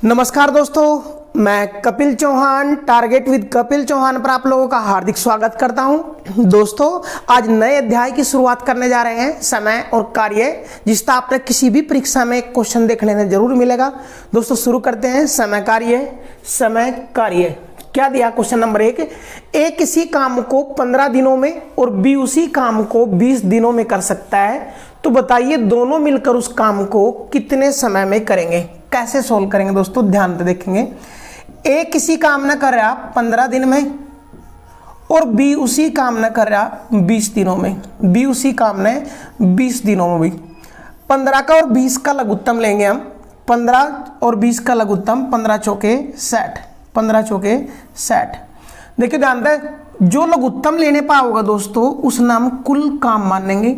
नमस्कार दोस्तों, मैं कपिल चौहान टारगेट विद कपिल चौहान पर आप लोगों का हार्दिक स्वागत करता हूं। दोस्तों, आज नए अध्याय की शुरुआत करने जा रहे हैं, समय और कार्य, जिसका आपने किसी भी परीक्षा में क्वेश्चन देखने में जरूर मिलेगा। दोस्तों शुरू करते हैं। समय कार्य क्या दिया? क्वेश्चन नंबर 1, ए किसी काम को 15 दिनों में और बी उसी काम को 20 दिनों में कर सकता है, तो बताइए दोनों मिलकर उस काम को कितने समय में करेंगे। कैसे सोल्व करेंगे दोस्तों, ध्यान से देखेंगे। ए किसी काम न कर रहा 15 दिन में और बी उसी काम न कर रहा 20 दिनों में। बी उसी काम ने 20 दिनों में भी 15 का और 20 का लघुत्तम लेंगे हम। 15 और 20 का लघुत्तम 15 चौके 60। 15 चौके 60। देखिए ध्यान से, जो लघुत्तम लेने पाओगे दोस्तों उस नाम कुल काम मानेंगे।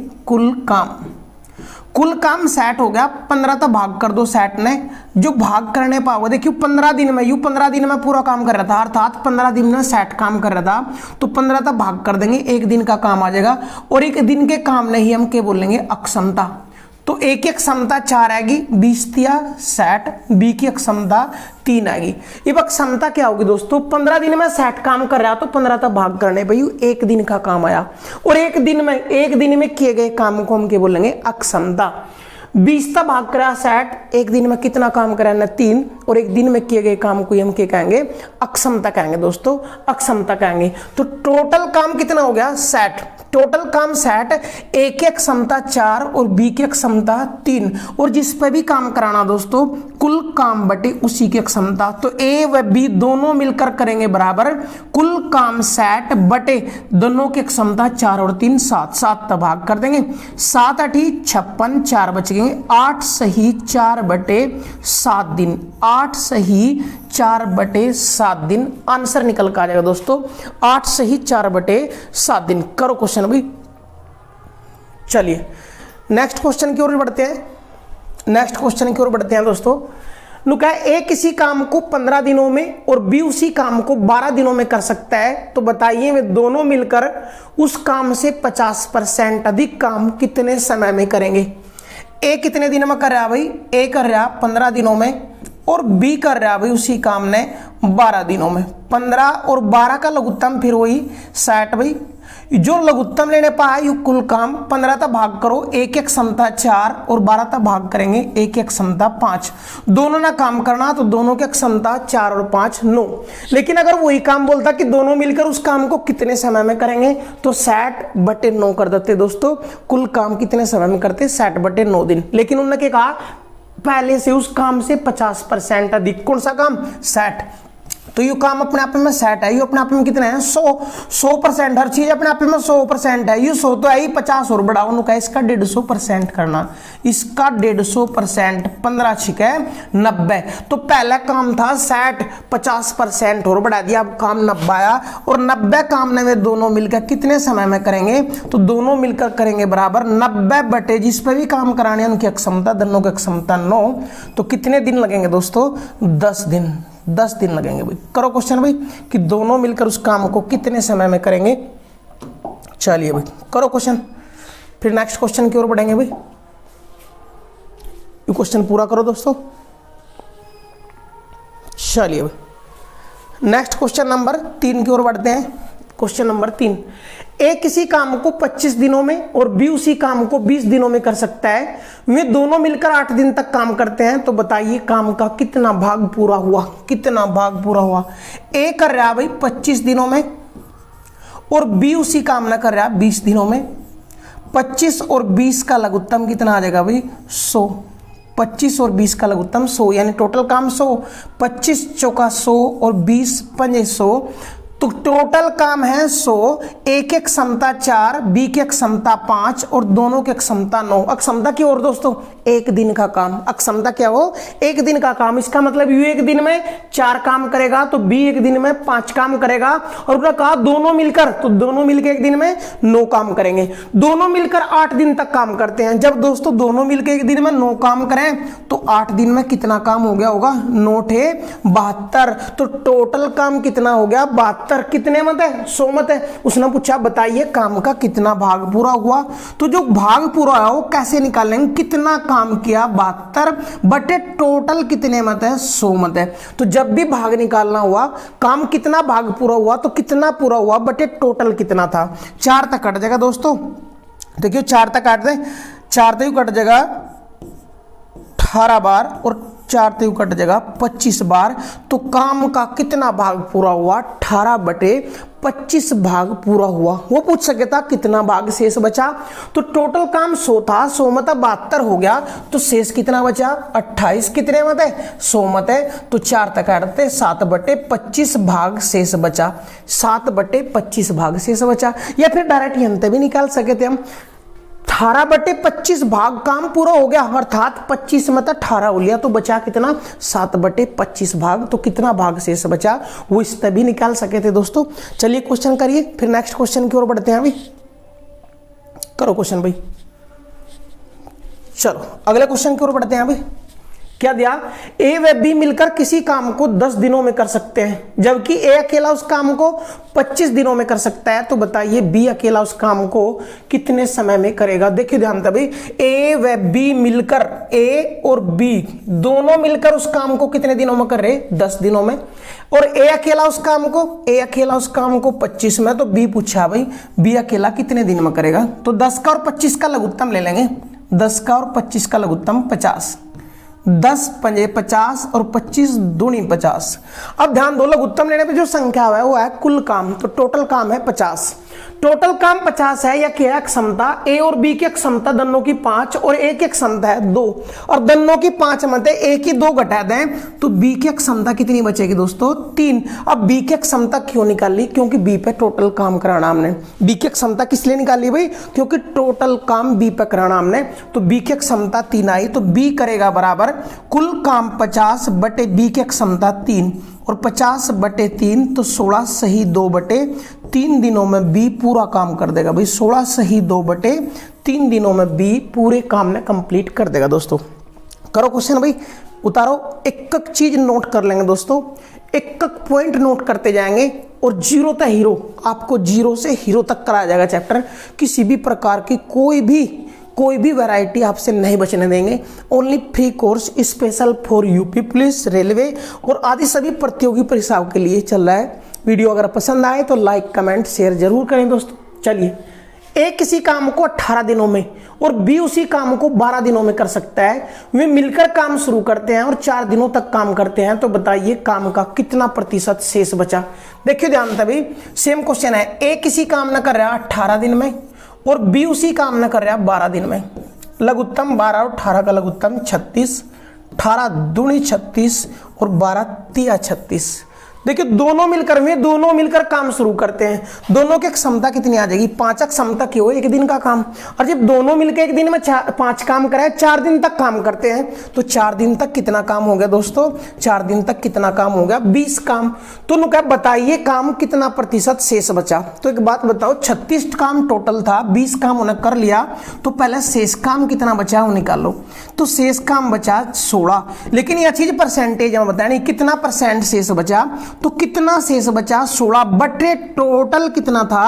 कुल काम 60 हो गया। 15 तो भाग कर दो 60 ने, जो भाग करने पाओगे। देखिए 15 दिन में 15 दिन में पूरा काम कर रहा था, अर्थात 15 दिन में 60 काम कर रहा था, तो 15 तो भाग कर देंगे, एक दिन का काम आ जाएगा। और एक दिन के काम नहीं हम क्या बोलेंगे? अक्षमता। तो एक की अक्षमता 4 आएगी, 20 तिया 60, बी की अक्षमता 3 आएगी। अब अक्षमता क्या होगी दोस्तों? 15 दिन में 60 काम कर रहा तो 15 तक भाग करने भाई एक दिन का काम आया, और एक दिन में किए गए काम को हम क्या बोलेंगे? अक्षमता। 20 तक भाग करा 60, एक दिन में कितना काम करा ना 3, और एक दिन में किए गए काम को हम क्या कहेंगे? अक्षमता कहेंगे दोस्तों, अक्षमता कहेंगे। तो टोटल काम कितना हो गया? 60। टोटल काम 60, ए की क्षमता 4 और बी की क्षमता 3, और जिस पे भी काम कराना दोस्तों कुल काम बटे उसी की क्षमता। तो ए व बी दोनों मिलकर करेंगे बराबर कुल काम 60 बटे दोनों की क्षमता 4 और 3 7। 7 तक भाग कर देंगे, 7 8 56, 4 बच गए। 8 सही 4 बटे 7 दिन। 8 सही 4 बटे 7 दिन आंसर निकल कर आ जाएगा दोस्तों। 8 सही 4 बटे 7 दिन। करो क्वेश्चन भाई। चलिए नेक्स्ट क्वेश्चन की ओर बढ़ते हैं। दोस्तों नुका ए किसी काम को 15 दिनों में और बी उसी काम को 12 दिनों में कर सकता है, तो बताइए वे दोनों मिलकर उस काम से 50% अधिक काम कितने समय में करेंगे। ए कितने दिनों में कर रहा भाई? ए कर रहा 15 दिनों में और बी कर रहा भाई उसी काम ने 12 दिनों में। 15 और 12 का लघुत्तम फिर वही 60 भाई। जो लघुत्तम लेने पाए यू कुल काम 15 तक भाग करो, एक की क्षमता 4 और 12 तक भाग करेंगे, एक की क्षमता 5। दोनों ना काम करना तो दोनों की क्षमता 4 और 5 9। लेकिन अगर वही काम बोलता कि दोनों मिलकर उस काम को कितने समय में करेंगे, तो 60 बटे 9 कर देते दोस्तों। कुल काम कितने समय में करते? 60 बटे 9 दिन। लेकिन उन्होंने क्या कहा? पहले से उस काम से 50% अधिक। कौन सा काम? 60। तो ये काम अपने आप में 60 है, ये अपने आप में कितना है? 100%। हर चीज अपने आप में 100% है। ये 100 तो है ही, 50 और बढ़ाओ नु का इसका 150% करना। इसका 150%, 15 छिके 90। तो पहला काम था 60, 50% और बढ़ा दिया, अब काम 90 आया। और 90 काम ने वे दोनों मिलकर कितने समय में करेंगे? तो दोनों मिलकर करेंगे बराबर 90 बटे जिस पर भी काम कराने उनकी क्षमता, दोनों की क्षमता 9। तो कितने दिन लगेंगे दोस्तों? 10 दिन। 10 दिन लगेंगे भाई। करो क्वेश्चन भाई कि दोनों मिलकर उस काम को कितने समय में करेंगे। चलिए भाई करो क्वेश्चन, फिर नेक्स्ट क्वेश्चन की ओर बढ़ेंगे भाई। ये क्वेश्चन पूरा करो दोस्तों। चलिए भाई नेक्स्ट क्वेश्चन नंबर 3 की ओर बढ़ते हैं। क्वेश्चन नंबर 3, ए किसी काम को 25 दिनों में और बी उसी काम को 20 दिनों में कर सकता है, वे दोनों मिलकर 8 दिन तक काम करते हैं, तो बताइए काम का कितना भाग पूरा हुआ? कितना भाग पूरा हुआ? ए कर रहा भाई 25 दिनों में और बी उसी काम ना कर रहा 20 दिनों में। 25 और 20 का लघुत्तम कितना आ जाएगा भाई? 100। 25 और 20 का लघुत्तम 100, यानी टोटल काम 100। 25 चौका 100 और 20 पंजे 100, तो टोटल काम है 100। ए की क्षमता 4, बी की क्षमता 5 और दोनों की क्षमता 9। अक्षमता की ओर दोस्तों एक दिन का काम। अक्षमता क्या हो? एक दिन का काम। इसका मतलब यू एक दिन में 4 काम करेगा तो बी एक दिन में 5 काम करेगा। और उन्होंने कहा दोनों मिलकर, तो दोनों मिलकर एक दिन में 9 काम करेंगे। दोनों मिलकर 8 दिन तक काम करते हैं। जब दोस्तों दोनों मिलकर एक दिन में 9 काम करें तो 8 दिन में कितना काम हो गया होगा? 9 ठे 72। तो टोटल काम कितना हो गया? 72 72 कितने मत है, 100 मत है। उसने पूछा बताइए काम का कितना भाग पूरा हुआ, तो जो भाग पूरा है वो कैसे निकालेंगे, कितना काम किया 72 बटे टोटल कितने मत है, 100 मत है। तो जब भी भाग निकालना हुआ, काम कितना भाग पूरा हुआ तो कितना पूरा हुआ बटे टोटल कितना था। 4 तक कट जाएगा दोस्तों, देखिए 4 तक काट दें, 4 तक कट जाएगा 18 बार और 4 तक कट जाएगा 25 बार। तो काम का कितना भाग पूरा हुआ, 18 बटे 25 भाग पूरा हुआ। वो पूछ सके था कितना भाग शेष बचा, तो टोटल काम 100 था, 100 मत 72 हो गया, तो शेष कितना बचा 28 कितने मत है, 100 मत है। तो 4 तक काटते 7 बटे 25 भाग शेष बचा, 7 बटे 25 भाग शेष बचा। या फिर डायरेक्ट यंत्र भी निकाल सके थे हम, 18 बटे 25 भाग काम पूरा हो गया, अर्थात 25 में 18 हो लिया, तो बचा कितना 7 बटे 25 भाग। तो कितना भाग शेष बचा वो इस तरह भी निकाल सके थे दोस्तों। चलिए क्वेश्चन करिए, फिर नेक्स्ट क्वेश्चन की ओर बढ़ते हैं। अभी करो क्वेश्चन भाई, चलो अगले क्वेश्चन की ओर बढ़ते हैं। अभी क्या दिया, ए व बी मिलकर किसी काम को 10 दिनों में कर सकते हैं, जबकि ए अकेला उस काम को 25 दिनों में कर सकता है। तो बताइए बी अकेला उस काम को कितने समय में करेगा। देखिए ध्यान से भाई, ए व बी मिलकर, ए और बी दोनों मिलकर उस काम को कितने दिनों में कर रहे, 10 दिनों में। और ए अकेला उस काम को 25 में। तो बी पूछा भाई बी अकेला कितने दिन में करेगा, तो 10 का और 25 का लघुत्तम ले लेंगे, 10 का और 25 का लघुत्तम 50, 10 पंजे 50 और 25 दूनी 50। अब ध्यान दो, लघुत्तम लेने पे जो संख्या है वो है कुल काम, तो टोटल काम है 50। टोटल काम 50 है, या क्या क्षमता, ए और बी की क्षमता दोनों की 5 और ए की क्षमता है 2, और दोनों की 5 मत है, ए की 2 घटा दें तो बी की क्षमता कितनी बचेगी दोस्तों, 3। अब बी की क्षमता क्यों निकाली, क्योंकि बी पे टोटल काम कराना हमने। बी की क्षमता किस लिए निकाली भाई, क्योंकि टोटल काम बी पे कराना हमने, तो बी की क्षमता 3 आई। तो बी करेगा बराबर कुल काम 50 बटे बी की क्षमता 3, और 50 बटे 3 तो 16 सही 2 बटे 3 दिनों में बी पूरा काम कर देगा भाई, 16 सही 2 बटे 3 दिनों में बी पूरे काम ने कंप्लीट कर देगा। दोस्तों करो क्वेश्चन भाई, उतारो, एक एक चीज नोट कर लेंगे दोस्तों, एक एक पॉइंट नोट करते जाएंगे, और जीरो तक हीरो, आपको जीरो से हीरो तक कराया जाएगा चैप्टर। किसी भी प्रकार की कोई भी वैरायटी आपसे नहीं बचने देंगे। Only free course special for UP police, railway और आदि सभी प्रतियोगी परीक्षाओं के लिए चल रहा है। वीडियो अगर पसंद आए तो लाइक कमेंट शेयर जरूर करें दोस्तों। चलिए, ए किसी काम को 18 दिनों में और बी उसी काम को 12 दिनों में कर सकता है। वे मिलकर काम शुरू करते हैं और 4 दिनों तक काम करते हैं। तो बताइए काम का कितना प्रतिशत शेष बचा। देखिए ध्यान से भाई, सेम क्वेश्चन है, ए किसी काम न कर रहा 18 दिन में और बी उसी काम न कर रहा 12 दिन में। लघुत्तम 12 और 18 का लघुत्तम 36, 18 दूनी 36 और 12 तिया 36। देखिए दोनों मिलकर काम शुरू करते हैं। दोनों की क्षमता कितनी आ जाएगी, 5 क्षमता की हो एक दिन का काम। और जब दोनों मिलकर एक दिन में 5 काम कराए, 4 दिन तक काम करते हैं, तो 4 दिन तक कितना काम हो गया दोस्तों, 4 दिन तक कितना काम हो गया, 20 काम। तो क्या बताइए काम कितना प्रतिशत शेष बचा। तो एक बात बताओ, 36 काम टोटल था, 20 काम उन्हें कर लिया, तो पहले शेष काम कितना बचा वो निकालो। तो शेष काम बचा 16, लेकिन यह चीज परसेंटेज में बताया कितना परसेंट शेष बचा। तो कितना शेष बचा, 16 बटे टोटल कितना था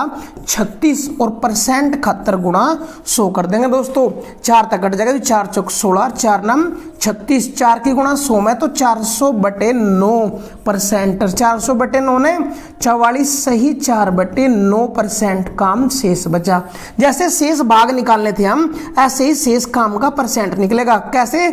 36, और परसेंट 71 गुणा 100 कर देंगे दोस्तों। 4 तक कट जाएगा, 4 चौक 16, 4 नम 36, 4 की गुणा 100 में, तो 400 बटे 9%। 400 बटे 9 ने 44 सही 4 बटे 9% काम शेष बचा। जैसे शेष भाग निकालने थे हम, ऐसे ही शेष काम का परसेंट निकलेगा। कैसे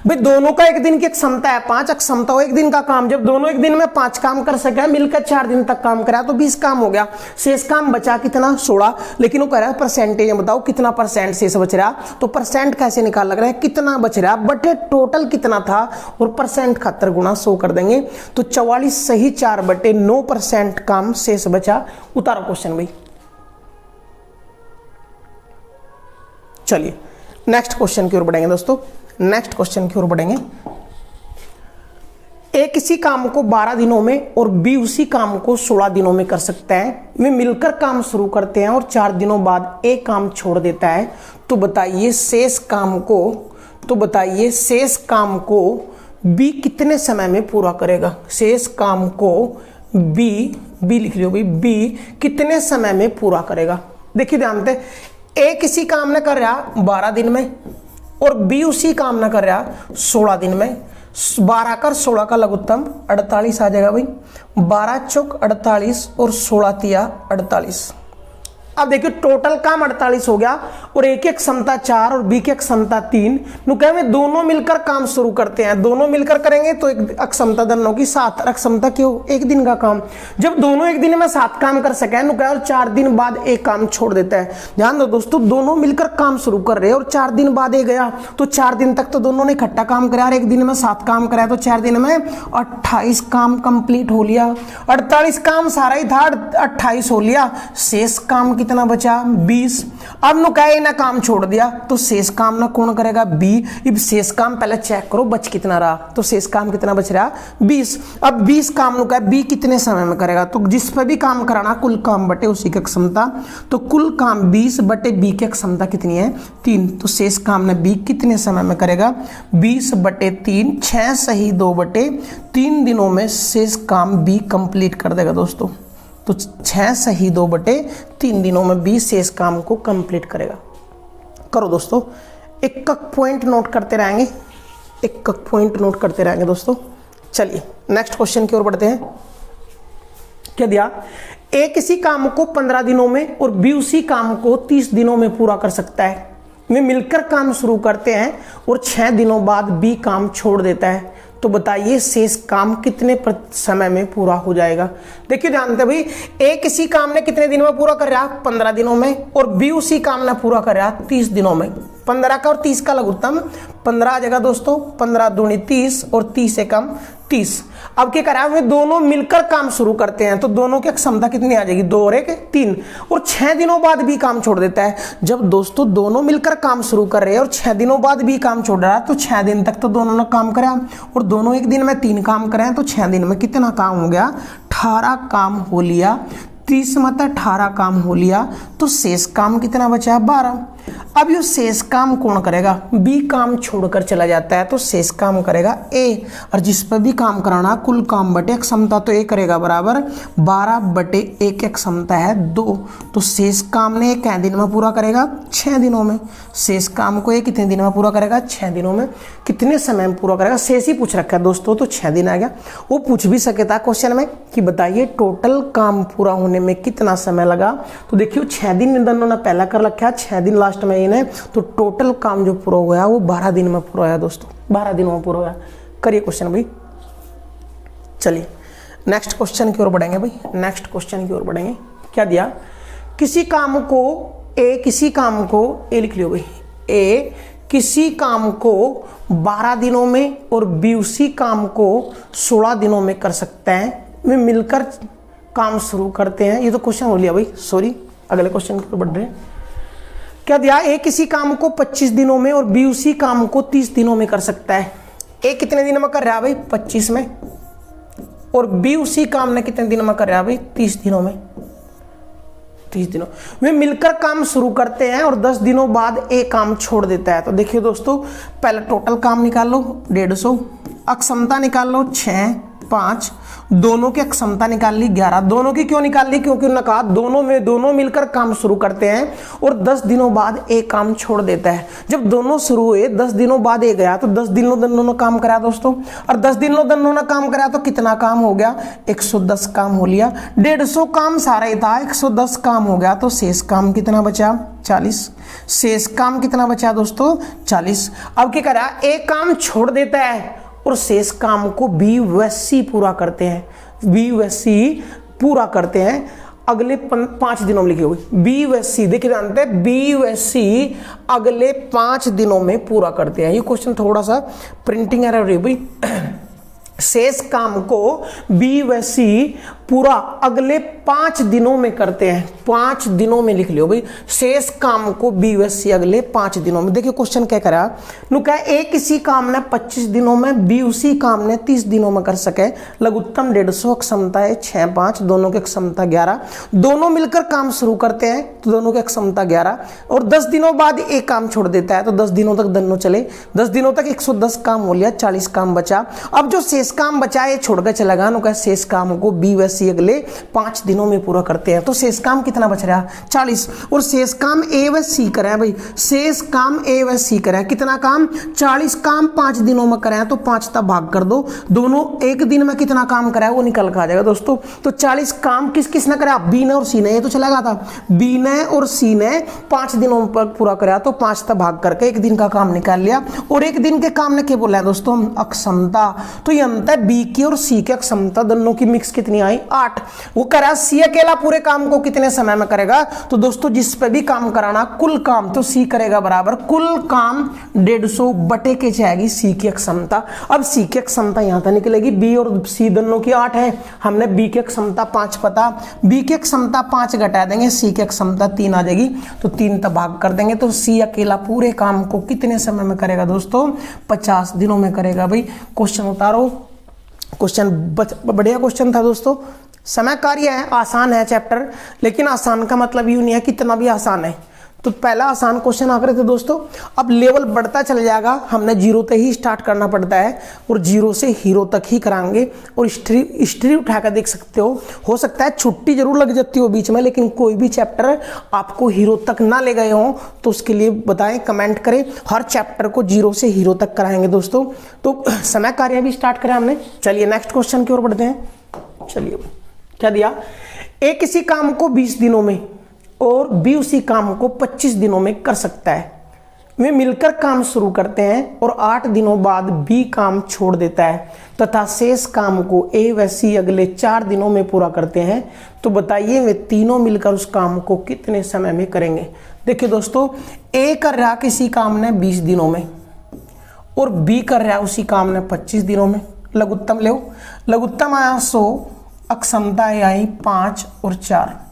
भाई, दोनों का एक दिन की क्षमता है 5, क्षमता हो एक दिन का काम। जब दोनों एक दिन में 5 काम कर सके, मिलकर 4 दिन तक काम करा, तो 20 काम हो गया। शेष काम बचा कितना 16, लेकिन वो कह रहा है परसेंटेज बताओ कितना परसेंट शेष बच रहा। तो परसेंट कैसे निकाल लग रहा है, कितना बच रहा बटे टोटल कितना था, और परसेंट 71 गुणा 100 कर देंगे। तो 44 सही 4 बटे 9% काम शेष बचा। उतारो क्वेश्चन भाई। चलिए नेक्स्ट क्वेश्चन की ओर बढ़ेंगे दोस्तों। नेक्स्ट क्वेश्चन की ओर बढ़ेंगे। ए किसी काम को 12 दिनों में और बी उसी काम को 16 दिनों में कर सकता है। वे मिलकर काम शुरू करते हैं और 4 दिनों बाद ए काम छोड़ देता है। तो बताइए शेष काम को बी कितने समय में पूरा करेगा। शेष काम को बी लिख लियो भाई, बी कितने समय में पूरा करेगा। देखिए ध्यान से, ए किसी काम ने कर रहा 12 दिन में और बी उसी काम ने कर रहा 16 दिन में। 12 कर 16 का लघुत्तम 48 आ जाएगा भाई। 12 चौक 48 और 16 तिया 48। अब देखिए टोटल काम 48 हो गया और एक एक क्षमता 4 और बी की क्षमता 3। नु कहे में दोनों मिलकर काम शुरू करते हैं। दोनों मिलकर करेंगे तो एक अक्षमता दोनों की 7, अक्षमता क्यों, एक दिन का काम। जब दोनों एक दिन में 7 काम कर सके नु कहे और 4 दिन बाद एक काम छोड़ देता है। ध्यान दो दोस्तों, दोनों मिलकर काम शुरू कर रहे हैं और 4 दिन बाद एक गया तो 4 दिन तक तो दोनों ने इकट्ठा काम कराया और एक दिन में 7 काम कराया तो 4 दिन में 28 काम कंप्लीट हो लिया। 48 काम सारा ही था, 28 हो लिया। शेष काम कितना बचा, 20। अब नु कहे ना काम छोड़ दिया तो शेष काम ना कौन करेगा, बी। अब शेष काम पहले चेक करो बच कितना रहा, तो शेष काम कितना बच रहा, 20। अब 20 काम नु कहे बी कितने समय में करेगा, तो जिस पर भी काम कराना कुल काम बटे उसी की क्षमता, तो कुल काम 20 बटे बी की क्षमता कितनी है, 3। तो शेष काम ने बी कितने समय में करेगा, 20 बटे 3, 6 सही 2 बटे 3 दिनों में शेष काम बी कंप्लीट कर देगा दोस्तों। तो 6 सही 2 बटे 3 दिनों में बी शेष काम को कंप्लीट करेगा। करो दोस्तों, एक पॉइंट नोट करते रहेंगे, एक पॉइंट नोट करते रहेंगे दोस्तों। चलिए नेक्स्ट क्वेश्चन की ओर बढ़ते हैं। क्या दिया, ए किसी काम को 15 दिनों में और बी उसी काम को 30 दिनों में पूरा कर सकता है। वे मिलकर काम शुरू करते हैं और 6 दिनों बाद बी काम छोड़ देता है। तो बताइए शेष काम कितने समय में पूरा हो जाएगा। देखिए जानते भाई, ए किसी काम ने कितने दिनों में पूरा कर रहा, 15 दिनों में, और बी उसी काम ने पूरा कर रहा 30 दिनों में। 15 का और 30 का लघुत्तम 15 आ जाएगा दोस्तों, 15 दूनी 30 और 30 से कम 30। अब क्या करा, वे दोनों मिलकर काम शुरू करते हैं तो दोनों की क्षमता कितनी आ जाएगी, 2 और 1 3, और 6 दिनों बाद भी काम छोड़ देता है। जब दोस्तों दोनों मिलकर काम शुरू कर रहे हैं और 6 दिनों बाद भी काम छोड़ रहा है तो 6 दिन तक तो दोनों ने काम करा और दोनों एक दिन में 3 काम करे तो 6 दिन में कितना काम हो गया, 18 काम हो लिया। 30 मतलब 18 काम हो लिया, तो शेष काम कितना बचा, 12। अब ये शेष काम कौन करेगा, बी काम छोड़कर चला जाता है तो शेष काम करेगा ए, और जिस पर भी काम कराना कुल काम बटे क्षमता, तो ए करेगा बराबर 12 बटे 1 की क्षमता है 2। तो शेष काम ने एक दिन में पूरा करेगा, 6 दिनों में। शेष काम को ये कितने दिन में पूरा करेगा, 6 दिनों में। कितने समय में पूरा करेगा, शेष ही पूछ रखा है दोस्तों, तो 6 दिन आ गया। वो पूछ भी सके था क्वेश्चन में कि बताइए टोटल काम पूरा होने में कितना समय लगा। तो देखियो 6 दिन दोनों ने पहला कर रखा है, 6 दिन लास्ट में इन्हें, तो टोटल काम जो पूरा हुआ वो 12 दिन में पूरा हुआ दोस्तों, 12 दिनों में पूरा हुआ। करिए क्वेश्चन भाई। चलिए नेक्स्ट क्वेश्चन की ओर बढ़ेंगे भाई, नेक्स्ट क्वेश्चन की ओर बढ़ेंगे। क्या दिया, किसी काम को ए लिख लियो भाई, ए किसी काम को 12 दिनों में और बी उसी काम को 16 दिनों में कर सकते हैं। वे मिलकर काम शुरू करते हैं। ये तो क्वेश्चन हो लिया भाई, सॉरी, अगले क्वेश्चन की ओर बढ़ रहे हैं। क्या दिया, ए किसी काम को 25 दिनों में और बी उसी काम को 30 दिनों में कर सकता है। ए कितने दिनों में कर रहा है भाई, 25 में, और बी उसी काम ने कितने दिनों में कर रहा है भाई, 30 दिनों में। 30 दिनों वे मिलकर काम शुरू करते हैं और 10 दिनों बाद ए काम छोड़ देता है। तो देखिए दोस्तों, पहले टोटल काम निकाल लो 150, अक्षमता निकाल लो 6 5, दोनों की क्षमता निकाल ली 11। दोनों की क्यों निकाल ली, क्योंकि उन्होंने कहा दोनों मिलकर काम शुरू करते हैं और 10 दिनों बाद एक काम छोड़ देता है। जब दोनों शुरू हुए 10 दिनों बाद एक गया तो 10 दिनों दोनों काम करा दोस्तों, और 10 दिनों दोनों काम करा तो कितना काम हो गया, 110 काम हो लिया। 150 काम सारा ही था, 110 काम हो गया, तो शेष काम कितना बचा, 40। शेष काम कितना बचा दोस्तों, 40। अब क्या करा, एक काम छोड़ देता है और शेष काम को बी व सी पूरा करते हैं। बी व सी पूरा करते हैं अगले 5 दिनों में लिखी हुई। बी व सी देखिए जानते हैं, बी व सी अगले 5 दिनों में पूरा करते हैं। ये क्वेश्चन थोड़ा सा प्रिंटिंग एरर है भाई। शेष काम को बी व सी पूरा अगले 5 दिनों में करते हैं। 5 दिनों में लिख लियो भाई, शेष काम को बी व सी अगले 5 दिनों में। देखिए क्वेश्चन क्या करा, नु कहा ए किसी काम ने 25 दिनों में, बी उसी काम ने 30 दिनों में कर सके। लघुत्तम 150, क्षमता है 6 5, दोनों की क्षमता 11। दोनों मिलकर काम शुरू करते हैं तो दोनों की क्षमता 11, और 10 दिनों बाद एक काम छोड़ देता है तो 10 दिनों तक दोनों चले। 10 दिनों तक 110 काम हो लिया, 40 काम बचा। अब जो शेष शेष काम बचा है छोड़ कर चला गया, कहा शेष काम को बी व सी अगले 5 दिनों में पूरा करते हैं। तो शेष काम कितना बच रहा 40, और शेष काम ए व सी करें भाई, शेष काम ए व सी करें, कितना काम 40 काम 5 दिनों में करें, तो 5 तक भाग कर दो, दोनों एक दिन में कितना काम करा है वो निकल कर आ जाएगा दोस्तों। तो 40 काम किस किस ने करा, बी ने और सी ने, ये तो चला गया था, बी ने और सी ने 5 दिनों पर पूरा करा, तो 5 तक भाग करके एक दिन का काम निकाल लिया। और एक दिन के काम ने क्या बोला है दोस्तों, अक्षमता। तो ये अंत है बी की और सी की अक्षमता दोनों की मिक्स कितनी आई 8। वो करा सी अकेला पूरे काम को कितने समय में करेगा, तो दोस्तों जिस पे भी काम कराना कुल काम, तो सी करेगा बराबर कुल काम 150 बटे के जाएगी सी की अक्षमता। अब सी की अक्षमता यहां तक निकलेगी, बी और सी दोनों की 8 है, हमने बी की क्षमता 5 पता, बी की क्षमता 5 घटा देंगे, सी की क्षमता 3 आ जाएगी, तो 3 तक भाग कर देंगे। तो सी अकेला पूरे काम को कितने समय में करेगा दोस्तों, 50 दिनों में करेगा। भाई क्वेश्चन उतारो, क्वेश्चन बढ़िया क्वेश्चन था दोस्तों, समय कार्य है, आसान है चैप्टर, लेकिन आसान का मतलब यूं नहीं है कितना भी आसान है। तो पहला आसान क्वेश्चन आ रहे थे दोस्तों, अब लेवल बढ़ता चल जाएगा, हमने जीरो से ही स्टार्ट करना पड़ता है और जीरो से हीरो तक ही कराएंगे। और हिस्ट्री उठाकर देख सकते हो सकता है छुट्टी जरूर लग जाती हो बीच में, लेकिन कोई भी चैप्टर आपको हीरो तक ना ले गए हो तो उसके लिए बताएं, कमेंट करें। हर चैप्टर को जीरो से हीरो तक कराएंगे दोस्तों। तो समय कार्य भी स्टार्ट करें हमने। चलिए नेक्स्ट क्वेश्चन की ओर बढ़ते हैं। चलिए क्या दिया, ए किसी काम को 20 दिनों में और बी उसी काम को 25 दिनों में कर सकता है। वे मिलकर काम शुरू करते हैं और 8 दिनों बाद बी काम छोड़ देता है तथा शेष काम को ए व सी अगले 4 दिनों में पूरा करते हैं। तो बताइए वे तीनों मिलकर उस काम को कितने समय में करेंगे। देखिए दोस्तों, ए कर रहा किसी काम ने 20 दिनों में और बी कर रहा उसी काम ने 25 दिनों में। लघुत्तम ले, लघुत्तम आया 100, अक्षमता आई 5 और 4।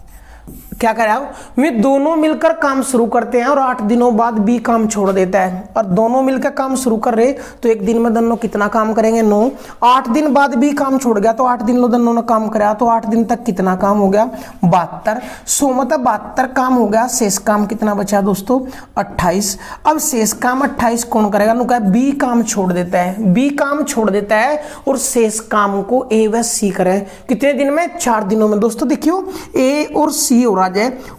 क्या कर रहा हूं, वे दोनों मिलकर काम शुरू करते हैं और 8 दिनों बाद बी काम छोड़ देता है। और दोनों मिलकर काम शुरू कर रहे तो एक दिन में दोनों कितना काम करेंगे 9। 8 दिन बाद बी काम छोड़ गया तो 8 दिन दोनों ने काम कराया, तो 8 दिन तक कितना काम हो गया 72। 100 मतलब 72 काम हो गया। शेष काम कितना बचा दोस्तों 28। अब शेष काम 28 कौन करेगा, नुका बी काम छोड़ देता है, बी काम छोड़ देता है और शेष काम को ए व सी करें कितने दिन में 4 दिनों में। दोस्तों देखियो ए और सी हो रहा है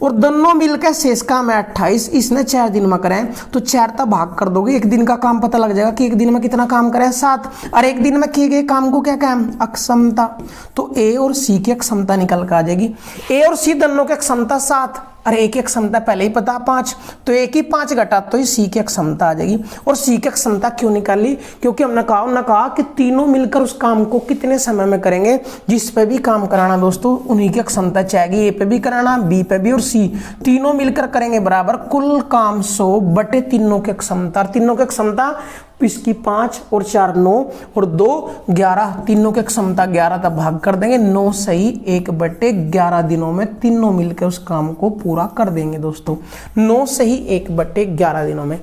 और दोनों मिलकर शेष काम है 28, इसने 4 दिन में करें तो 4 तक भाग कर दोगे, एक दिन का काम पता लग जाएगा कि एक दिन में कितना काम करें 7। और एक दिन में किए गए काम को क्या कहें अक्षमता। तो ए और सी की क्षमता निकल कर आ जाएगी। ए और सी दोनों की क्षमता 7 और ए की क्षमता पहले ही पता 5, तो ए की 5 घटा तो ही सी की क्षमता आ जाएगी। और सी की क्षमता क्यों निकाली, क्योंकि हमने कहा कि तीनों मिलकर उस काम को कितने समय में करेंगे। जिस पे भी काम कराना दोस्तों उन्हीं की क्षमता चाहिए, ए पे भी कराना, बी पे भी और सी, तीनों मिलकर करेंगे बराबर कुल काम 100 बटे तीनों की क्षमता। तीनों की क्षमता इसकी 5 और 4 9 और 2 11, तीनों की क्षमता 11 तक भाग कर देंगे। 9 सही 1 बटे 11 दिनों में तीनों मिलकर उस काम को पूरा कर देंगे दोस्तों। 9 सही 1 बटे 11 दिनों में।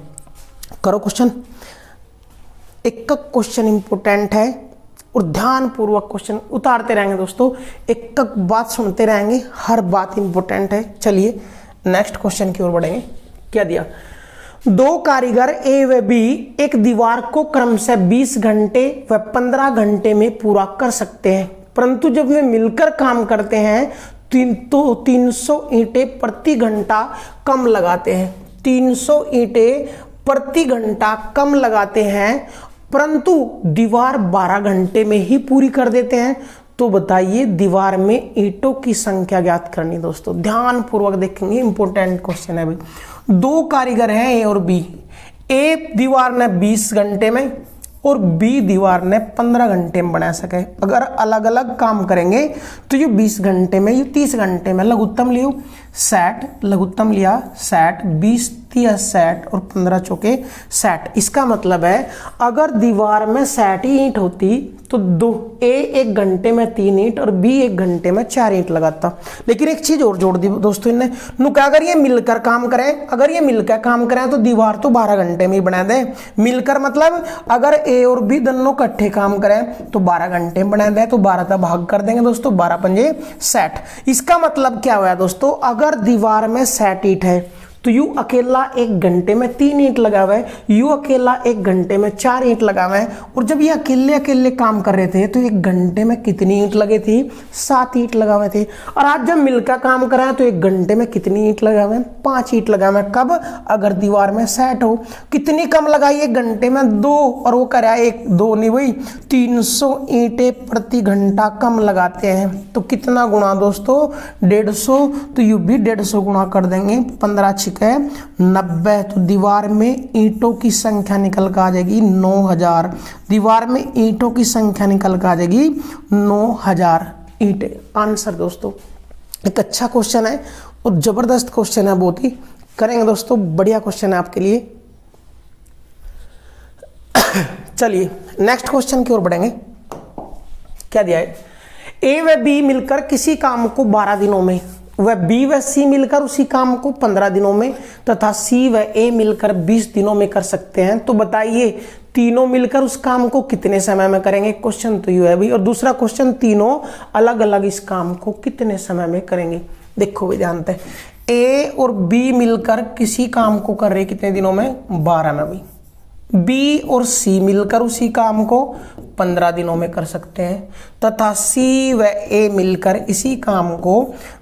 करो क्वेश्चन। एक क्वेश्चन इंपोर्टेंट है और ध्यान पूर्वक क्वेश्चन उतारते रहेंगे दोस्तों, एक बात सुनते रहेंगे, हर बात इंपोर्टेंट है। चलिए नेक्स्ट क्वेश्चन की ओर बढ़ेंगे। क्या दिया, 2 कारीगर ए व बी एक दीवार को क्रमशः 20 घंटे व 15 घंटे में पूरा कर सकते हैं, परंतु जब वे मिलकर काम करते हैं तो 300 ईंटें प्रति घंटा कम लगाते हैं। 300 ईंटें प्रति घंटा कम लगाते हैं, परंतु दीवार 12 घंटे में ही पूरी कर देते हैं। तो बताइए दीवार में ईंटों की संख्या ज्ञात करनी। दोस्तों ध्यान पूर्वक देखेंगे, इंपोर्टेंट क्वेश्चन है भाई। 2 कारीगर हैं ए और बी, ए दीवार ने 20 घंटे में और बी दीवार ने 15 घंटे में बना सके। अगर अलग अलग काम करेंगे तो ये 20 घंटे में, ये 30 घंटे में। लघुत्तम लियो 60, लघुत्तम लिया 60, 20 30 60 और 15 चौके 60। इसका मतलब है अगर दीवार में 60 ईंट होती तो ए 1 घंटे में 3 ईंट और बी 1 घंटे में 4 ईंट लगाता। लेकिन एक चीज और जोड़ दी दोस्तों इनने, नुका अगर ये मिलकर काम करें, अगर ये मिलकर काम करें तो दीवार तो 12 घंटे में ही बना दे। मिलकर मतलब अगर ए और बी दोनों इकट्ठे काम करें तो 12 घंटे में बना दे, तो 12 का भाग कर देंगे दोस्तों, 12 पंजे 60। इसका मतलब क्या हुआ दोस्तों, अगर दीवार में 60 ईंट है तो यू अकेला 1 घंटे में 3 ईंट लगा हुआ है, यू अकेला 1 घंटे में 4 ईंट लगा हुआ है। और जब ये अकेले अकेले काम कर रहे थे तो 1 घंटे में कितनी ईंट लगी थी? 7 ईंट लगा हुए थे। और आज जब मिलकर काम कर रहे हैं तो 1 घंटे में कितनी ईंट लगा हुए हैं? 5 ईंट लगा हुए हैं। कब? अगर दीवार में सेट हो। कितनी कम लगाई 1 घंटे में? 2। और वो करा 1 2 नहीं भाई 300 ईंटें प्रति घंटा कम लगाते हैं। तो कितना गुणा दोस्तों? 150। तो यू भी 150 गुणा कर देंगे। 15 छिके 90। तो दीवार में ईंटों की संख्या निकल कर आ जाएगी 9000। दीवार में ईंटों की संख्या निकल कर आ जाएगी 9000 ईंटें। आंसर दोस्तों एक अच्छा क्वेश्चन है और जबरदस्त क्वेश्चन है, बहुत ही करेंगे दोस्तों, बढ़िया क्वेश्चन है आपके लिए। चलिए नेक्स्ट क्वेश्चन की ओर बढ़ेंगे। क्या दिया है? ए व बी मिलकर किसी काम को 12 दिनों में, वह बी व सी मिलकर उसी काम को 15 दिनों में तथा सी व ए मिलकर 20 दिनों में कर सकते हैं। तो बताइए तीनों मिलकर उस काम को कितने समय में करेंगे? क्वेश्चन तो यू है भाई। और दूसरा क्वेश्चन तीनों अलग अलग इस काम को कितने समय में करेंगे? देखो भाई ध्यान से, ए और बी मिलकर किसी काम को कर रहे कितने दिनों में? 12 में भाई। बी और सी मिलकर उसी काम को 15 दिनों में कर सकते हैं तथा सी व ए मिलकर इसी काम को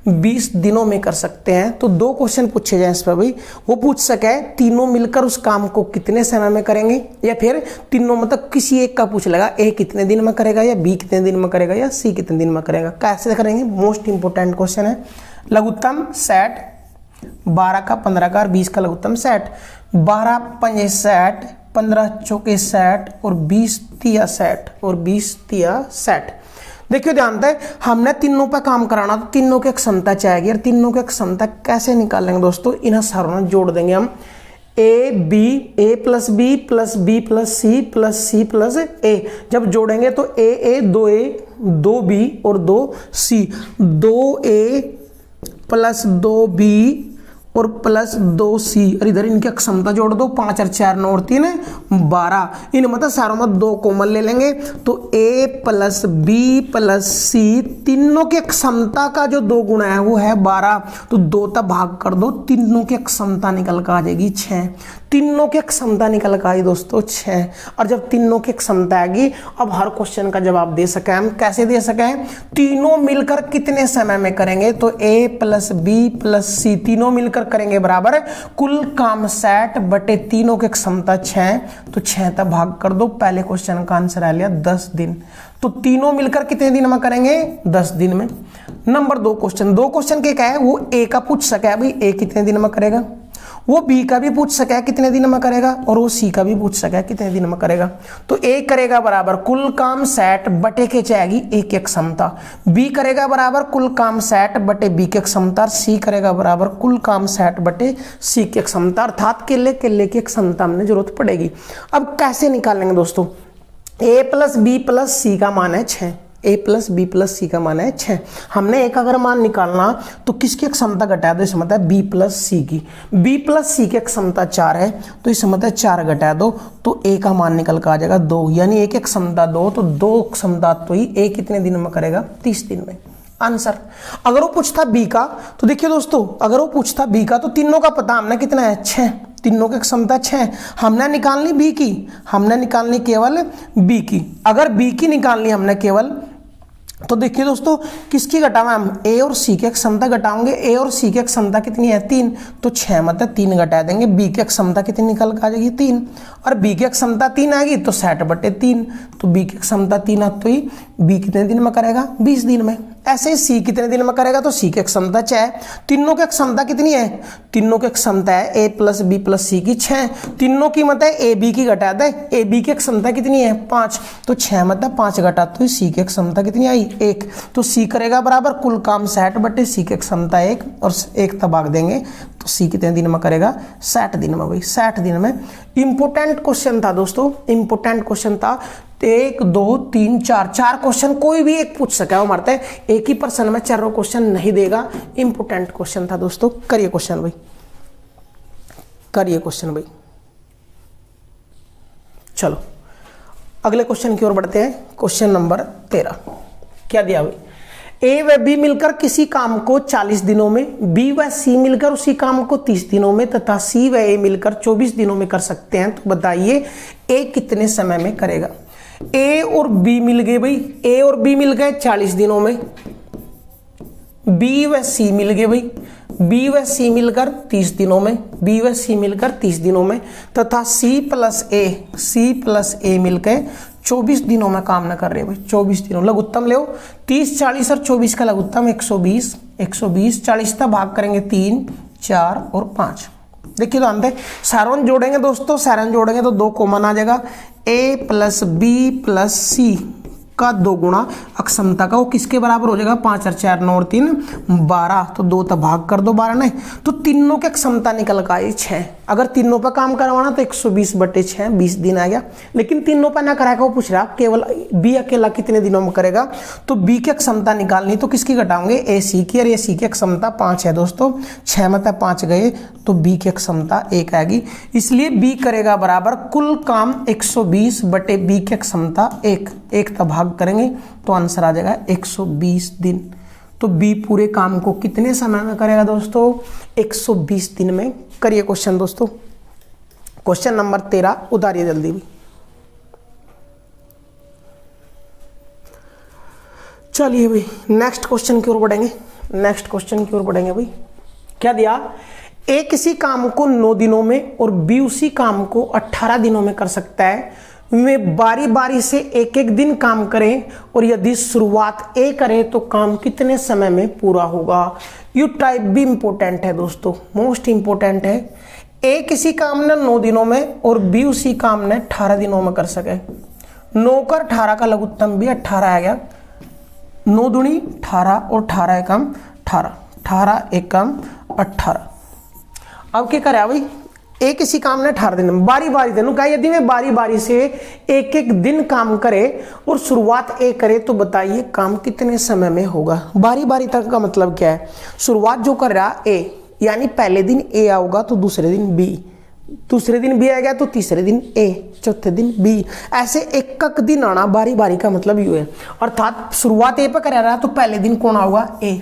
20 दिनों में कर सकते हैं। तो 2 क्वेश्चन पूछे जाए इस पर भाई। वो पूछ सके तीनों मिलकर उस काम को कितने समय में करेंगे, या फिर तीनों मतलब किसी एक का पूछ लेगा, ए कितने दिन में करेगा, या बी कितने दिन में करेगा, या सी कितने दिन में करेगा। कैसे करेंगे? मोस्ट इंपोर्टेंट क्वेश्चन है। लघुत्तम सेट 12 का 15 का और 20 का लघुत्तम सेट। 12 पंजे 60, 15 चौके 60 और 20 तिया 60 और 20 तिया 60। देखिए ध्यान से, हमने तीनों पर काम कराना तो तीनों की क्षमता चाहिए। और तीनों की क्षमता कैसे निकालेंगे दोस्तों? इन्हें सारों जोड़ देंगे हम। A B, A plus B plus B plus C plus A. जब जोड़ेंगे तो ए 2A 2B और 2C, 2A प्लस 2B और प्लस 2C। और इधर इनकी क्षमता जोड़ दो, 5 और 4 9 और 3 12। इन मतलब सारों में 2 कॉमन ले लेंगे तो A प्लस बी प्लस सी, तीनों की क्षमता का जो 2 गुना है वो है 12। तो 2 तक भाग कर दो, तीनों की क्षमता निकल कर आ जाएगी 6। तीनों की क्षमता निकल कर आई दोस्तों 6। और जब तीनों की क्षमता आएगी, अब हर क्वेश्चन का जवाब दे सके हम। कैसे दे सके? तीनों मिलकर कितने समय में करेंगे? तो A प्लस बी प्लस सी तीनों मिलकर करेंगे बराबर कुल काम 60 बटे तीनों की क्षमता 6। तो 6 तक भाग कर दो। पहले क्वेश्चन का आंसर आ लिया 10 दिन। तो तीनों मिलकर कितने दिन में करेंगे? 10 दिन में। नंबर 2 क्वेश्चन, 2 क्वेश्चन के क्या है? वो ए का पूछ सके भाई, ए कितने दिन में करेगा। वो बी का भी पूछ सके कितने दिन में करेगा, और वो सी का भी पूछ सके कितने दिन में करेगा। तो ए करेगा बराबर कुल काम 60 बटे के जाएगी ए की क्षमता। बी करेगा बराबर कुल काम 60 बटे बी की क्षमता। सी करेगा बराबर कुल काम 60 बटे सी की क्षमता। अर्थात केले की क्षमता हमने जरूरत पड़ेगी। अब कैसे निकालेंगे दोस्तों? ए प्लस बी प्लस सी का मान है 6। ए प्लस बी प्लस सी का मान है 6। हमने एक अगर मान निकालना तो किसकी क्षमता घटा दो? क्षमता है बी प्लस सी की। बी प्लस सी की क्षमता 4 है तो इस क्षमता 4 घटा दो तो ए का मान निकल कर आ जाएगा 2। यानी एक क्षमता 2, तो 2 क्षमता तो ही ए कितने दिन में करेगा? 30 दिन में। आंसर। अगर वो पूछता बी का तो देखिए दोस्तों, अगर वो पूछता बी का तो तीनों का पता हमने कितना है? 6। तीनों की क्षमता 6। हमने निकालनी बी की, हमने निकालनी केवल बी की। अगर बी की निकालनी हमने केवल, तो देखिए दोस्तों किसकी घटावा हम? ए और सी की क्षमता घटाओगे। ए और सी की क्षमता कितनी है? 3। तो 6 मतलब 3 घटा देंगे। बी की क्षमता कितनी निकल कर आ जाएगी? 3। और बी की क्षमता 3 आएगी तो 60 बटे 3। तो बी की क्षमता 3 आ तो ही बी कितने दिन में करेगा? 20 दिन में। ऐसे ही सी कितने दिन में करेगा? तो सी की क्षमता 6। तीनों की क्षमता कितनी है? तीनों की क्षमता है ए प्लस बी प्लस सी की 6। तीनों की मतलब ए बी की घटा दे। ए बी की क्षमता कितनी है? 5। तो 6 मतलब 5 घटा तो सी की क्षमता कितनी आई? 1। तो सी करेगा बराबर कुल काम 60 बटे सी की क्षमता 1 और 1 तक भाग देंगे तो सी कितने दिन में करेगा? 60 दिन में भाई, 60 दिन में। इंपोर्टेंट क्वेश्चन था दोस्तों, इंपोर्टेंट क्वेश्चन था। 1 2 3 4 क्वेश्चन कोई भी एक पूछ सका, वो मारते हैं एक ही पर्सन में 4 क्वेश्चन नहीं देगा। इंपोर्टेंट क्वेश्चन था दोस्तों। करिए क्वेश्चन भाई, करिए क्वेश्चन भाई। चलो अगले क्वेश्चन की ओर बढ़ते हैं। क्वेश्चन नंबर 13 क्या दिया भाई? ए व बी मिलकर किसी काम को 40 दिनों में, बी व सी मिलकर उसी काम को 30 दिनों में तथा सी व ए मिलकर 24 दिनों में कर सकते हैं, तो बताइए ए कितने समय में करेगा। ए और बी मिल गए भाई, ए और बी मिल गए 40 दिनों में, बी व सी मिल गए भाई, बी व सी मिलकर 30 दिनों में, बी व सी मिलकर 30 दिनों में तथा सी प्लस ए मिलकर 24 दिनों में काम न कर रहे भाई, 24 दिनों। लघुत्तम ले 30, 40 और 24 का लघुत्तम 120, 40 का भाग करेंगे 3, 4 और 5। देखिए तो अंत सारण जोड़ेंगे दोस्तों, सारण जोड़ेंगे तो 2 कॉमन आ जाएगा, ए प्लस बी प्लस सी का 2 गुणा अक्षमता का, वो किसके बराबर हो जाएगा, 5 और 4 9 और 3 12, तो 2 तक भाग कर दो 12 ने, तो तीनों की क्षमता निकल का आई 6। अगर तीनों पर काम करवाना तो 120/6 20 दिन आ गया, लेकिन तीनों पर ना कराएगा, वो पूछ रहा केवल बी अकेला कितने दिनों में करेगा, तो बी की क्षमता निकालनी तो किसकी घटाओगे, ए सी की, और ए सी की क्षमता 5 है दोस्तों, 6 में 5 गए तो बी की क्षमता 1 आएगी, इसलिए बी करेगा बराबर कुल काम 120/बी की क्षमता 1 तक भाग करेंगे तो आंसर आ जाएगा 120 दिन। तो बी पूरे काम को कितने समय में करेगा दोस्तों, 120 दिन में। करिए क्वेश्चन दोस्तों, क्वेश्चन नंबर 13 उतारिए जल्दी भी। चलिए भाई नेक्स्ट क्वेश्चन की ओर बढ़ेंगे, नेक्स्ट क्वेश्चन की ओर बढ़ेंगे भाई। क्या दिया, ए किसी काम को 9 दिनों में और बी उसी काम को 18 दिनों में कर सकता है, वे बारी बारी से एक एक दिन काम करें और यदि शुरुआत ए करे तो काम कितने समय में पूरा होगा। यू टाइप भी इंपॉर्टेंट है दोस्तों, मोस्ट इंपॉर्टेंट है। ए किसी काम ने 9 दिनों में और बी उसी काम ने 18 दिनों में कर सके। 9 कर 18 का लघुत्तम भी 18 आ गया, 9 दूनी 18 और 18 एकम 18, 18 एकम 18। अब क्या करे भाई, एक किसी काम ने 18 दिन बारी बारी देनू क्या, यदि मैं बारी बारी से एक एक दिन काम करे और शुरुआत ए करे तो बताइए काम कितने समय में होगा। बारी बारी तक का मतलब क्या है, शुरुआत जो कर रहा ए, यानी पहले दिन ए आओगा तो दूसरे दिन बी, दूसरे दिन बी आएगा तो तीसरे दिन ए, चौथे दिन बी, ऐसे एक एक दिन आना। बारी बारी का मतलब यू है, अर्थात शुरुआत ए पर कर रहा है तो पहले दिन कौन आऊगा, ए,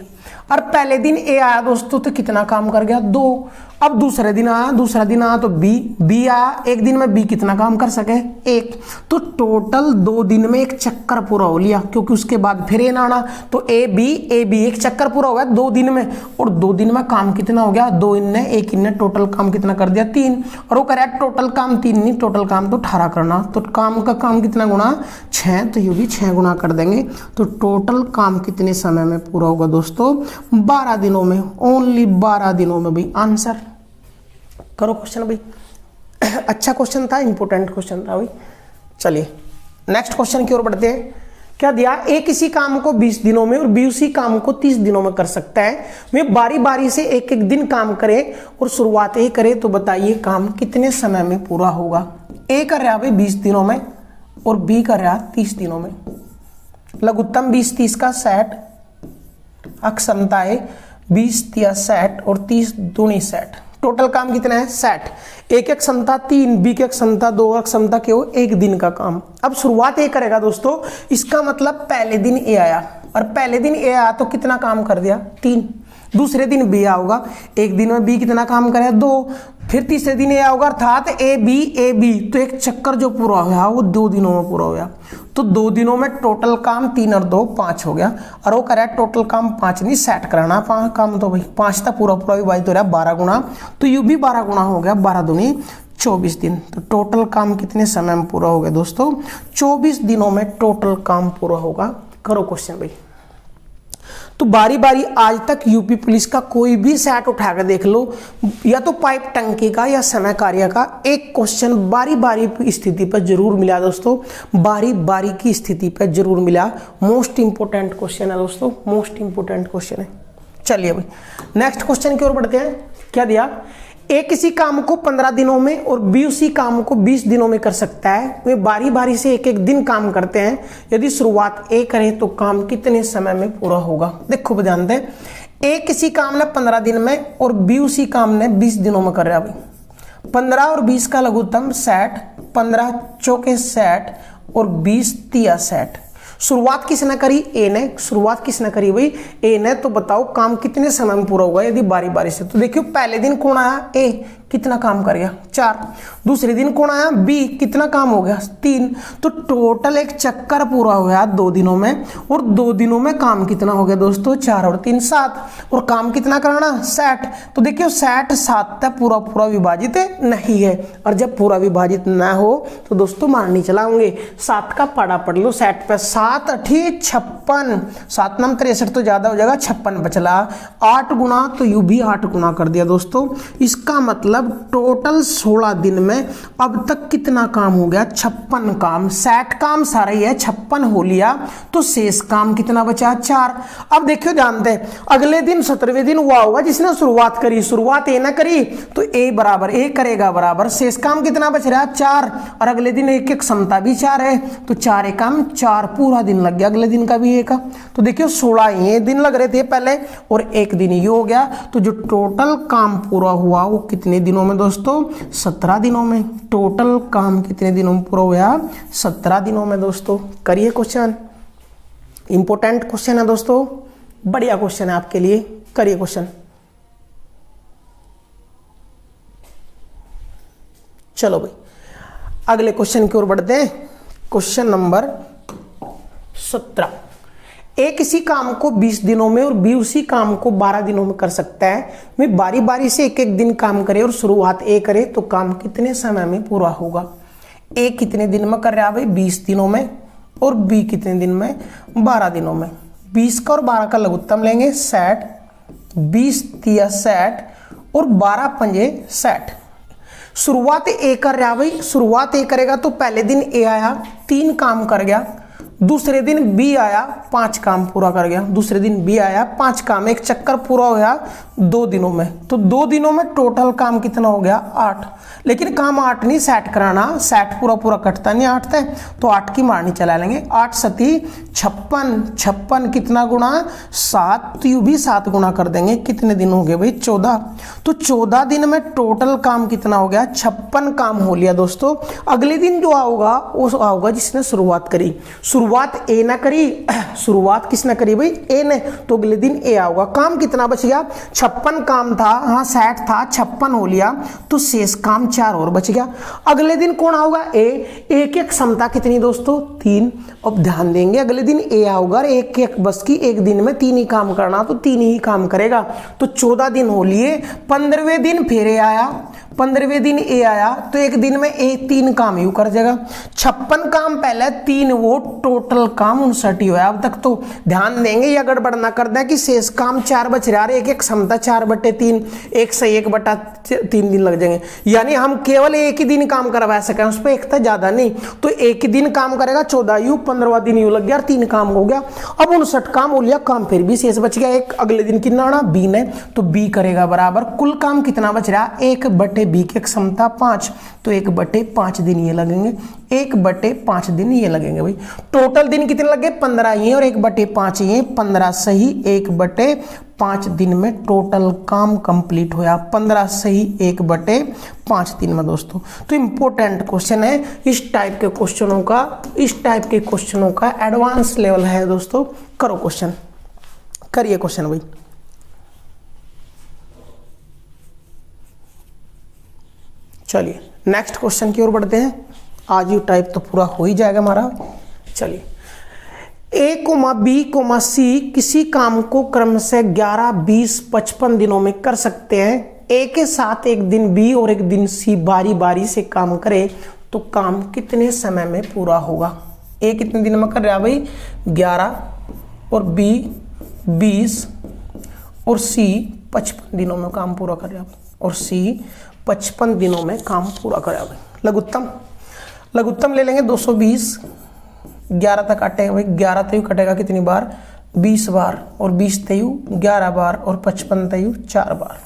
और पहले दिन ए आया दोस्तों तो कितना काम कर गया, 2। अब दूसरे दिन आया, दूसरा दिन आया तो बी आया, एक दिन में बी कितना काम कर सके, 1। तो टोटल 2 दिन में एक चक्कर पूरा हो लिया, क्योंकि उसके बाद फिर ए आना तो ए बी एक चक्कर पूरा हो गया 2 दिन में, और 2 दिन में काम कितना हो गया, 2 इनने 1 इनने, टोटल काम कितना कर दिया, 3। और वो कह रहा है टोटल काम 3 नहीं, टोटल काम तो 18 करना, तो काम का काम कितना गुना 6, तो ये भी 6 गुना कर देंगे। तो टोटल काम कितने समय में पूरा होगा दोस्तों, 12 दिनों में, ओनली 12 दिनों में भाई। आंसर करो क्वेश्चन भाई, अच्छा क्वेश्चन था, इंपॉर्टेंट क्वेश्चन था भाई। चलिए नेक्स्ट क्वेश्चन की ओर बढ़ते हैं। क्या दिया, ए किसी काम को 20 दिनों में और बी उसी काम को 30 दिनों में कर सकता है, वे बारी बारी से एक एक दिन काम करे और शुरुआत ए करे तो बताइए काम कितने समय में पूरा होगा। ए कर रहा भाई 20 दिनों में और बी कर रहा 30 दिनों में। लघुत्तम 20 30 का 60, अक्षमता है 20 या 60 और 30 दूनी 60। टोटल काम कितना है 60, एक एक क्षमता 3, बी की क्षमता 2 और क्षमता केवल 1 दिन का काम। अब शुरुआत ए करेगा दोस्तों, इसका मतलब पहले दिन ए आया, और पहले दिन ए आया तो कितना काम कर दिया 3। दूसरे दिन बी आओगा, एक दिन में बी कितना काम करे 2, फिर तीसरे दिन ए आओगा, अर्थात ए बी, तो एक चक्कर जो पूरा हो गया वो 2 दिनों में पूरा हो गया। तो 2 दिनों में टोटल काम 3 और 2 5 हो गया, और वो कह रहा है टोटल काम 5 नहीं 60 कराना, 5 काम तो भाई 5 था पूरा पूरा भी भाई तो रहा 12 गुना, तो यू भी 12 गुना हो गया, 12 दूनी 24 दिन। तो टोटल काम कितने समय में पूरा हो गया दोस्तों, 24 दिनों में टोटल काम पूरा होगा। करो क्वेश्चन भाई। तो बारी बारी आज तक यूपी पुलिस का कोई भी सेट उठाकर देख लो, या तो पाइप टंकी का या समय कार्य का, एक क्वेश्चन बारी बारी स्थिति पर जरूर मिला दोस्तों, बारी बारी की स्थिति पर जरूर मिला। मोस्ट इंपोर्टेंट क्वेश्चन है दोस्तों, मोस्ट इंपोर्टेंट क्वेश्चन है। चलिए भाई नेक्स्ट क्वेश्चन की ओर बढ़ते हैं। क्या दिया, ए किसी काम को 15 दिनों में और बी उसी काम को 20 दिनों में कर सकता है, वे बारी बारी से एक एक दिन काम करते हैं, यदि शुरुआत ए करें तो काम कितने समय में पूरा होगा। देखो ध्यान दें, ए किसी काम ने 15 दिन में और बी उसी काम ने 20 दिनों में कर रहा है भाई। 15 और 20 का लघुत्तम 60, 15 चौके 60 और 20 तिया 60। शुरुआत किसने करी, ए ने। शुरुआत किसने करी भाई, ए ने। तो बताओ काम कितने समय में पूरा होगा यदि बारी बारी से। तो देखियो पहले दिन कौन आया, ए, कितना काम कर गया, 4। दूसरे दिन कौन आया, बी, कितना काम हो गया, 3। तो टोटल एक चक्कर पूरा हो गया 2 दिनों में। और 2 दिनों में काम कितना हो गया दोस्तों, 4 और 3 7। और काम कितना करना, 60। तो देखियो 60 7 तक पूरा पूरा विभाजित नहीं है। और जब पूरा विभाजित ना हो तो दोस्तों मान नहीं चलाओगे। 7 का पाड़ा पढ़ लो, 60 पे 7 8 56, 7 9 63 तो ज्यादा हो जाएगा, 56 बचला। 8 गुना, तो यू भी 8 गुना कर दिया दोस्तों। इसका मतलब टोटल 16 दिन में अब तक कितना काम हो गया, 56 काम। 60 काम सारा ही है, 56 हो लिया, तो शेष काम कितना बचा, 4। अब देखियो ध्यान दे, अगले दिन 17वें दिन हुआ होगा जिसने शुरुआत करी, शुरुआत ए ना करी तो ए बराबर ए करेगा बराबर शेष काम कितना बच रहा है, 4। और अगले दिन एक एक समता भी 4 है, तो 4 एकम 4 पूरा दिन लग गया अगले दिन का भी एक का। तो देखियो 16 ये दिन लग रहे थे पहले और एक दिन ये हो गया। तो जो टोटल काम पूरा हुआ वो कितने दिनों में दोस्तों, 17 दिनों में। टोटल काम कितने दिनों में पूरा हुआ, 17 दिनों में दोस्तों। करिए क्वेश्चन, इंपॉर्टेंट क्वेश्चन है दोस्तों, बढ़िया क्वेश्चन है आपके लिए। करिए क्वेश्चन। चलो भाई अगले क्वेश्चन की ओर बढ़ते हैं। Question number 17। ए किसी काम को 20 दिनों में और बी उसी काम को 12 दिनों में कर सकता है। मैं बारी बारी से एक एक दिन काम करे और शुरुआत ए करे तो काम कितने समय में पूरा होगा। ए कितने दिन में कर रहा है भाई, 20 दिनों में, और बी कितने दिन में, 12 दिनों में। 20 का और 12 का लघुत्तम लेंगे 60, 20 तिया 60 और 12 पंजे 60। शुरुआत ए कर रहा भाई, शुरुआत ए करेगा तो पहले दिन ए आया 3 काम कर गया, दूसरे दिन बी आया 5 काम पूरा कर गया, दूसरे दिन बी आया 5 काम, एक चक्कर पूरा हो गया 2 दिनों में। तो 2 दिनों में टोटल काम कितना हो गया, 8। लेकिन काम 8 नहीं 60 कराना, 60 पूरा पूरा कटता नहीं 8 तक, तो 8 की मारनी चला लेंगे। 8 सती 56, 56 कितना गुना 7, तो यू भी 7 गुना कर देंगे। कितने दिन हो गए भाई, 14। तो 14 दिन में टोटल काम कितना हो गया, 56 काम हो लिया दोस्तों। अगले दिन जो आओगा वो आओगा जिसने शुरुआत करी। शुरुआत ए ना करी, शुरुआत किसने करी भाई, ए ने, तो अगले दिन ए आओगा। काम कितना बच गया, 56 काम था, हाँ 60 था, 56 हो लिया, तो शेष काम 4 और बच गया। अगले दिन कौन आओगा, ए। एक एक समता कितनी दोस्तों, 3। अब ध्यान देंगे अगले दिन ए आओगा, एक एक बस की एक दिन में 3 ही काम करना, तो 3 ही काम करेगा। तो 14 दिन हो लिए। 15वें दिन फिर ए आया, 15वें दिन ए आया, तो एक दिन में ए 3 काम यू कर देगा। 56 काम पहले, 3 वो, टोटल काम 59 ही हुआ अब तक। तो ध्यान देंगे या गड़बड़ ना कर दे कि शेष काम 4 बच रहा है, एक एक समता 4/3, 1 से 1/3 दिन लग जाएंगे। यानी हम केवल एक ही दिन काम करवा सके, उस पर एक था ज्यादा नहीं। तो एक ही दिन काम करेगा 14 यू, 15वां दिन यू लग गया और 3 काम हो गया। अब 59 काम हो लिया, काम फिर भी शेष बच गया एक। अगले दिन कितना आना, बी ने, तो बी करेगा बराबर कुल काम कितना बच रहा, 1/बी की क्षमता 5, तो 1/5 दिन ये लगेंगे, 1/5 दिन ये लगेंगे भाई। टोटल दिन कितने लगे, 15 ही और 1/5 ही, 15 सही 1/5 दिन में टोटल काम कंप्लीट होया। 15 सही 1/5 दिन में दोस्तों। तो इंपॉर्टेंट क्वेश्चन है। इस टाइप के क्वेश्चनों का एडवांस लेवल है दोस्तों। करो क्वेश्चन, करिए क्वेश्चन भाई। चलिए नेक्स्ट क्वेश्चन की ओर बढ़ते हैं। आज यू टाइप तो पूरा हो ही जाएगा हमारा। चलिए, ए कोमा बी कोमा सी किसी काम को क्रम से 11, 20, 55 दिनों में कर सकते हैं। ए के साथ एक दिन बी और एक दिन सी बारी बारी से काम करे तो काम कितने समय में पूरा होगा। ए कितने दिन में कर रहा है भाई, 11, और बी 20 और सी 55 दिनों में काम पूरा कर रहा है, और सी 55 दिनों में काम पूरा कर रहा है। लघुत्तम ले लेंगे 220, 11 तक काटेंगे भाई, 11 तयु कटेगा कितनी बार, 20 बार, और 20 तयु 11 बार, और 55 तयु 4 बार।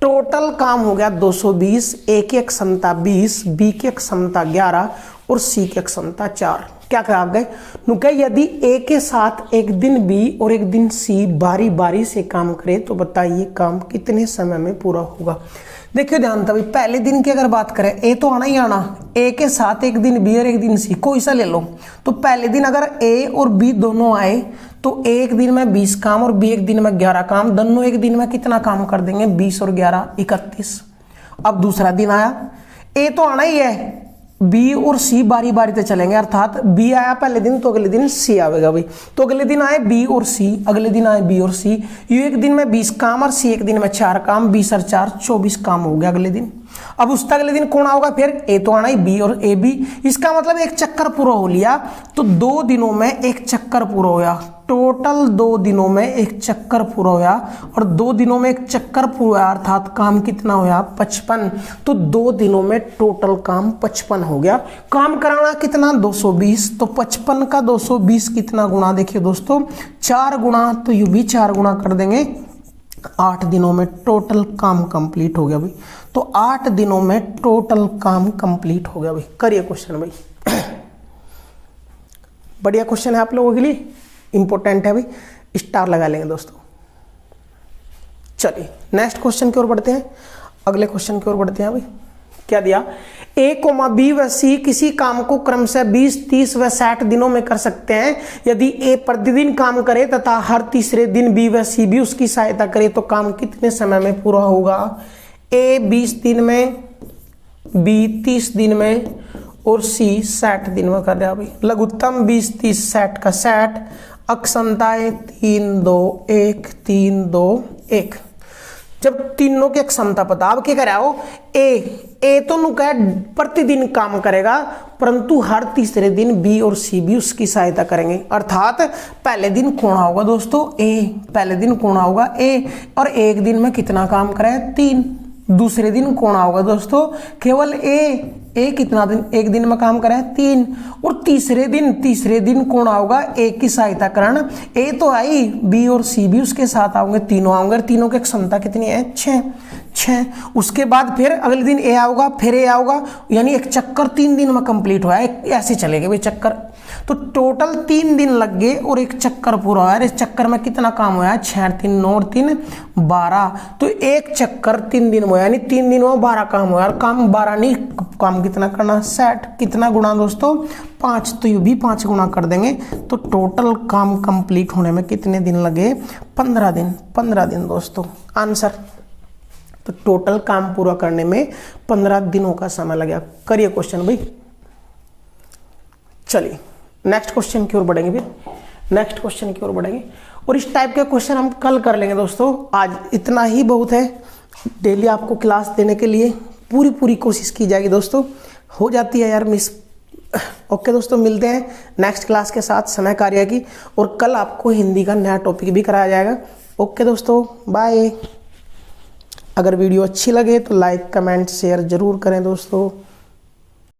टोटल काम हो गया 220। ए की क्षमता 20, बी की क्षमता 11 और सी की क्षमता 4। क्या कहा गए, यदि ए के साथ एक दिन बी और एक दिन सी बारी बारी से काम करे तो बताइए काम कितने समय में पूरा होगा। देखिए ध्यान था भाई, पहले दिन की अगर बात करें, ए तो आना ही आना, ए के साथ एक दिन बी और एक दिन सी, कोई सा ले लो। तो पहले दिन अगर ए और बी दोनों आए तो एक दिन में 20 काम और बी एक दिन में 11 काम, दोनों एक दिन में कितना काम कर देंगे, 20 और 11 31। अब दूसरा दिन आया, ए तो आना ही है, बी और सी बारी बारी से चलेंगे, अर्थात बी आया पहले दिन तो अगले दिन सी आएगा भाई। तो अगले दिन आए बी और सी, अगले दिन आए बी और सी, यू एक दिन में 20 काम और सी एक दिन में 4 काम, 20 और 4 24 काम हो गया अगले दिन। अब उसका अगले दिन कौन आओगा, फिर ए तो आना ही, बी और ए बी। इसका मतलब एक चक्कर पूरा हो लिया, तो 2 दिनों में एक चक्कर पूरा होया, टोटल 2 दिनों में एक चक्कर पूरा होया, और 2 दिनों में एक चक्कर पूरा अर्थात काम कितना होया 55। तो 2 दिनों में टोटल काम 55 हो गया। काम कराना कितना 220, तो 55 का 220 कितना गुना, देखिए दोस्तों 4 गुना, तो यू भी 4 गुना कर देंगे, 8 दिनों में टोटल काम कंप्लीट हो गया भाई। तो 8 दिनों में टोटल काम कंप्लीट हो गया भाई। करिए क्वेश्चन भाई, बढ़िया क्वेश्चन है आप लोगों के लिए, इंपॉर्टेंट है भाई, स्टार लगा लेंगे दोस्तों। चलिए नेक्स्ट क्वेश्चन की ओर बढ़ते हैं, अगले क्वेश्चन की ओर बढ़ते हैं भाई। क्या दिया, ए कोमा बी व सी किसी काम को क्रमशः 20, 30 व 60 दिनों में कर सकते हैं। यदि ए प्रतिदिन काम करे तथा हर तीसरे दिन बी व सी भी उसकी सहायता करे तो काम कितने समय में पूरा होगा। ए 20 दिन में, बी 30 दिन में और सी 60 दिन में कर रहा भाई। लघुत्तम 20, 30, 60 का 60, अक्षमताएं 3, 2, 1, 3, 2, 1। जब तीनों की क्षमता पता, अब क्या करा हो, ए तो नु कह प्रतिदिन काम करेगा, परंतु हर तीसरे दिन बी और सी भी उसकी सहायता करेंगे। अर्थात पहले दिन कौन होगा दोस्तों, ए, पहले दिन कौन होगा ए, और एक दिन में कितना काम करे 3। दूसरे दिन कौन होगा दोस्तों, केवल ए कितना दिन, एक दिन में काम करे 3। और तीसरे दिन कौन आओगा, ए की सहायता करना, ए तो आई, बी और सी भी उसके साथ आओगे, तीनों आओगे, तीनों की क्षमता कितनी है 6। उसके बाद फिर अगले दिन ए आओगा, फिर ए आओगा, यानी एक चक्कर 3 दिन में कंप्लीट हुआ है, ऐसे चलेगा भाई चक्कर। तो टोटल 3 दिन लग गए और एक चक्कर पूरा हुआ है। इस चक्कर में कितना काम हुआ है, 6, 3, 9 और 3 12। तो एक चक्कर 3 दिन हुआ, यानी 3 दिन में 12 काम हुआ, और काम 12 नहीं, काम कितना करना 60। कितना गुना दोस्तों 5, तो ये भी 5 गुना कर देंगे। तो टोटल काम कंप्लीट होने में कितने दिन लगे, 15 दिन। 15 दिन दोस्तों आंसर। तो टोटल काम पूरा करने में 15 दिनों का समय लगा। करिए क्वेश्चन भाई। चलिए नेक्स्ट क्वेश्चन की ओर बढ़ेंगे, फिर नेक्स्ट क्वेश्चन की ओर बढ़ेंगे, और इस टाइप के क्वेश्चन हम कल कर लेंगे दोस्तों। आज इतना ही बहुत है, डेली आपको क्लास देने के लिए पूरी कोशिश की जाएगी दोस्तों। हो जाती है यार मिस। ओके दोस्तों, मिलते हैं नेक्स्ट क्लास के साथ समय कार्य की, और कल आपको हिंदी का नया टॉपिक भी कराया जाएगा। ओके दोस्तों, बाय। अगर वीडियो अच्छी लगे तो लाइक, कमेंट, शेयर जरूर करें दोस्तों।